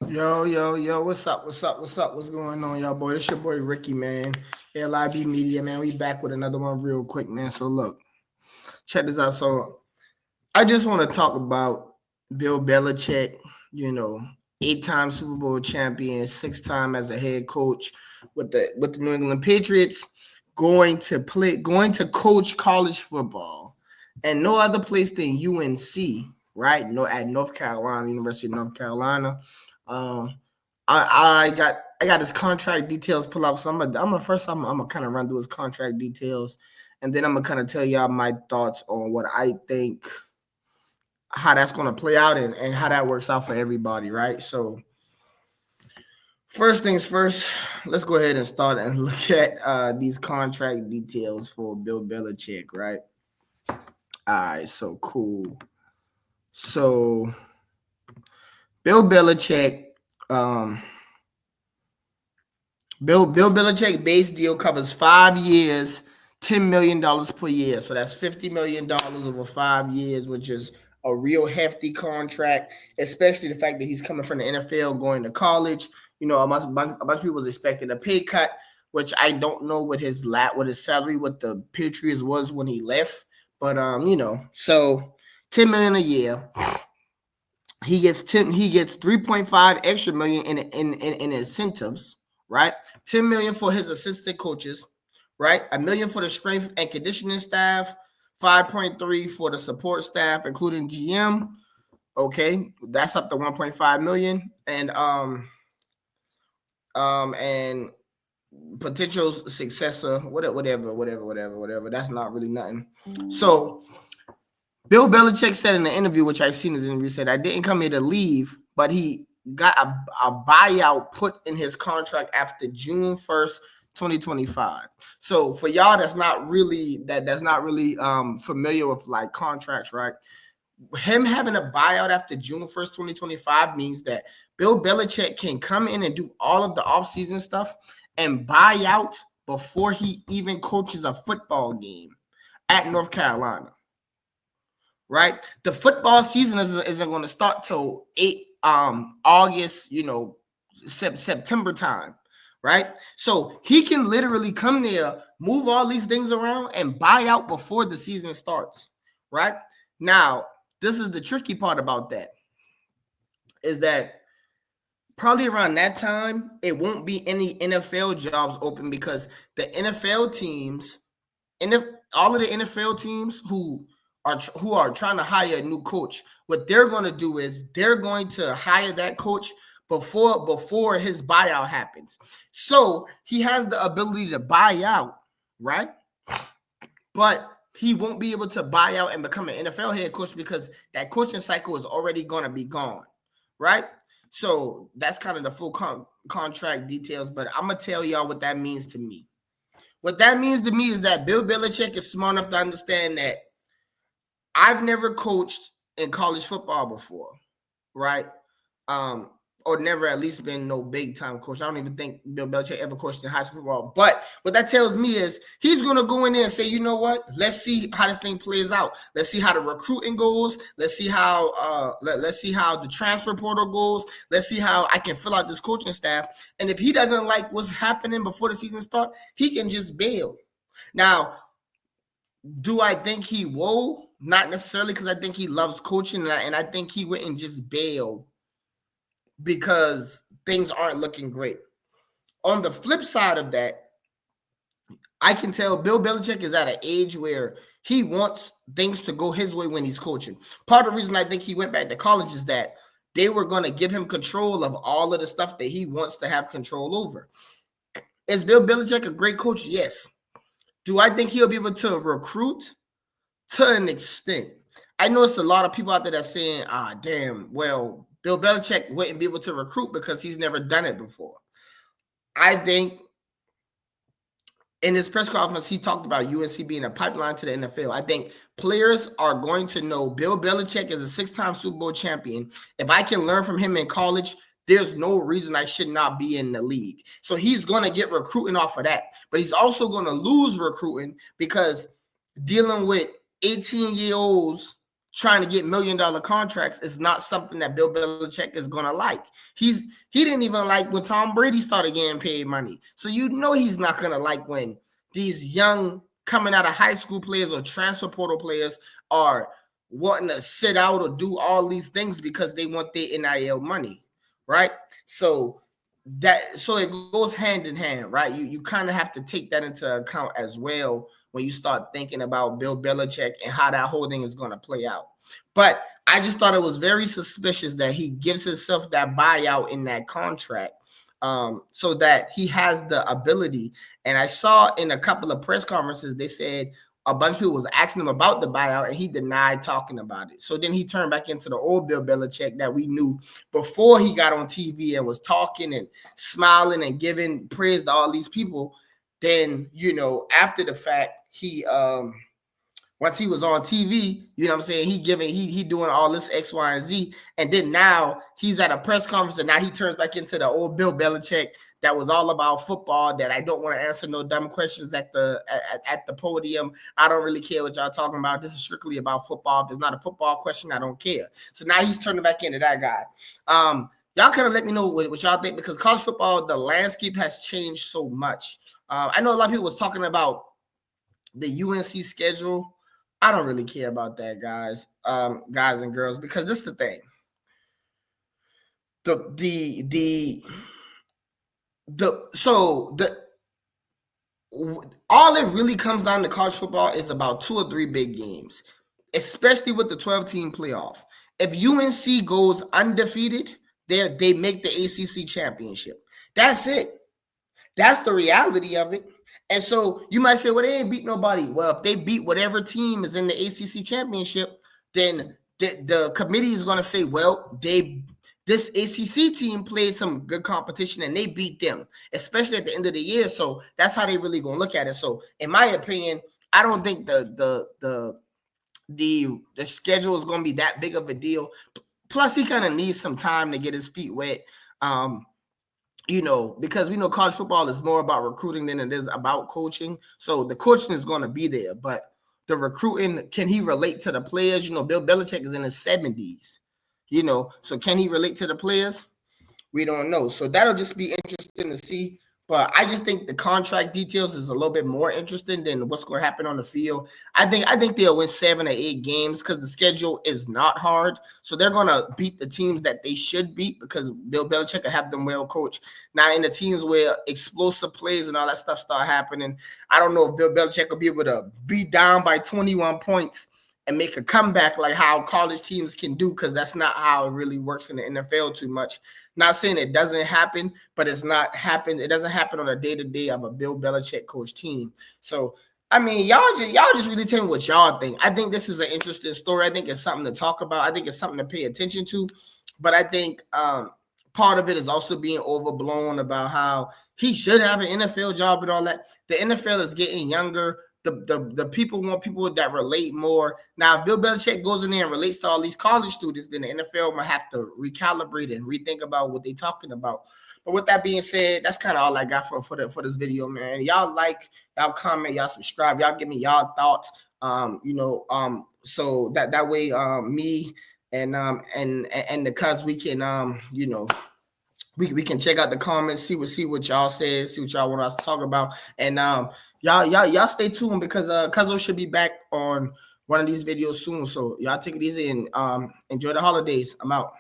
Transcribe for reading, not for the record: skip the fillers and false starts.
Yo, what's going on, y'all, boy? This your boy Ricky, man. LIB Media, man. We back with another one real quick, man. So look, check this out. So I just want to talk about Bill Belichick, you know, 8-time Super Bowl champion, 6-time as a head coach with the New England Patriots, going to coach college football. And no other place than UNC, right? No, at North Carolina, University of North Carolina. Um, I got his contract details pull up. So I'm gonna kind of run through his contract details, and then I'm gonna kind of tell y'all my thoughts on what I think how that's gonna play out and how that works out for everybody, right? So first things first, let's go ahead and start and look at these contract details for Bill Belichick, right? All right, so cool. So Bill Belichick, um, Bill Belichick base deal covers 5 years, $10 million per year. So that's $50 million over 5 years, which is a real hefty contract, especially the fact that he's coming from the NFL going to college. You know, a bunch of people was expecting a pay cut, which I don't know what his salary, what the Patriots was when he left. But so 10 million a year. He gets 3.5 extra million in incentives, right? 10 million for his assistant coaches, right? A million for the strength and conditioning staff, 5.3 for the support staff, including GM. Okay, that's up to 1.5 million. And potential successor, whatever. That's not really nothing. So Bill Belichick said in the interview, which I seen his interview, said, I didn't come here to leave, but he got a buyout put in his contract after June 1st, 2025. So for y'all that's not really familiar with like contracts, right? Him having a buyout after June 1st, 2025 means that Bill Belichick can come in and do all of the offseason stuff and buy out before he even coaches a football game at North Carolina. Right, the football season isn't going to start till August, September time, right? So he can literally come there, move all these things around, and buy out before the season starts, right? Now, this is the tricky part about that, is that probably around that time it won't be any NFL jobs open because the NFL teams, all of the NFL teams who are trying to hire a new coach, what they're going to do is they're going to hire that coach before his buyout happens. So he has the ability to buy out, right? But he won't be able to buy out and become an NFL head coach because that coaching cycle is already going to be gone, right? So that's kind of the full contract details, but I'm going to tell y'all what that means to me. What that means to me is that Bill Belichick is smart enough to understand that I've never coached in college football before, right? Or never at least been no big time coach. I don't even think Bill Belichick ever coached in high school football. But what that tells me is he's going to go in there and say, you know what? Let's see how this thing plays out. Let's see how the recruiting goes. Let's see how let's see how the transfer portal goes. Let's see how I can fill out this coaching staff. And if he doesn't like what's happening before the season starts, he can just bail. Now, do I think he will? Not necessarily, because I think he loves coaching, and I think he wouldn't just bail because things aren't looking great. On the flip side of that, I can tell Bill Belichick is at an age where he wants things to go his way when he's coaching. Part of the reason I think he went back to college is that they were going to give him control of all of the stuff that he wants to have control over. Is Bill Belichick a great coach? Yes. Do I think he'll be able to recruit? To an extent. I know it's a lot of people out there that's saying, damn, well, Bill Belichick wouldn't be able to recruit because he's never done it before. I think in his press conference, he talked about UNC being a pipeline to the NFL. I think players are going to know Bill Belichick is a 6-time Super Bowl champion. If I can learn from him in college, there's no reason I should not be in the league. So he's going to get recruiting off of that. But he's also going to lose recruiting because dealing with 18-year-olds trying to get $1 million contracts is not something that Bill Belichick is gonna like. He didn't even like when Tom Brady started getting paid money. So you know he's not gonna like when these young coming out of high school players or transfer portal players are wanting to sit out or do all these things because they want their NIL money, right? So it goes hand in hand, right? You kind of have to take that into account as well when you start thinking about Bill Belichick and how that whole thing is going to play out. But I just thought it was very suspicious that he gives himself that buyout in that contract, so that he has the ability. And I saw in a couple of press conferences, they said a bunch of people was asking him about the buyout and he denied talking about it. So then he turned back into the old Bill Belichick that we knew before he got on TV and was talking and smiling and giving praise to all these people. Then, after the fact, he once he was on TV, you know what I'm saying, he doing all this X, Y, and Z. And then now he's at a press conference and now he turns back into the old Bill Belichick that was all about football, that I don't want to answer no dumb questions at the podium. I don't really care what y'all talking about. This is strictly about football. If it's not a football question, I don't care. So now he's turning back into that guy. Y'all kind of let me know what y'all think, because college football, the landscape has changed so much. I know a lot of people was talking about the UNC schedule. I don't really care about that, guys and girls, because this is the thing. All it really comes down to college football is about 2 or 3 big games, especially with the 12-team playoff. If UNC goes undefeated, they make the ACC championship. That's it. That's the reality of it. And so you might say, well, they ain't beat nobody. Well, if they beat whatever team is in the ACC championship, then the committee is going to say, well, this ACC team played some good competition and they beat them, especially at the end of the year. So that's how they really going to look at it. So in my opinion, I don't think the schedule is going to be that big of a deal. Plus, he kind of needs some time to get his feet wet. Because we know college football is more about recruiting than it is about coaching. So the coaching is going to be there, but the recruiting, can he relate to the players? Bill Belichick is in his 70s, so can he relate to the players? We don't know. So that'll just be interesting to see. But I just think the contract details is a little bit more interesting than what's going to happen on the field. I think they'll win 7 or 8 games because the schedule is not hard. So they're going to beat the teams that they should beat because Bill Belichick will have them well coached. Now, in the teams where explosive plays and all that stuff start happening, I don't know if Bill Belichick will be able to be down by 21 points and make a comeback like how college teams can do, because that's not how it really works in the NFL too much. Not saying it doesn't happen, but it's not happen. It doesn't happen on a day-to-day of a Bill Belichick coach team. So, I mean, y'all just really tell me what y'all think. I think this is an interesting story. I think it's something to talk about. I think it's something to pay attention to. But I think part of it is also being overblown about how he should have an NFL job and all that. The NFL is getting younger. The people want people that relate more. Now, if Bill Belichick goes in there and relates to all these college students, then the NFL might have to recalibrate and rethink about what they're talking about. But with that being said, that's kind of all I got for this video, man. Y'all like, y'all comment, y'all subscribe, y'all give me y'all thoughts. So that way, me and the cuz we can we can check out the comments, see what y'all say, see what y'all want us to talk about, and y'all stay tuned because Cuzzo should be back on one of these videos soon. So y'all take it easy and enjoy the holidays. I'm out.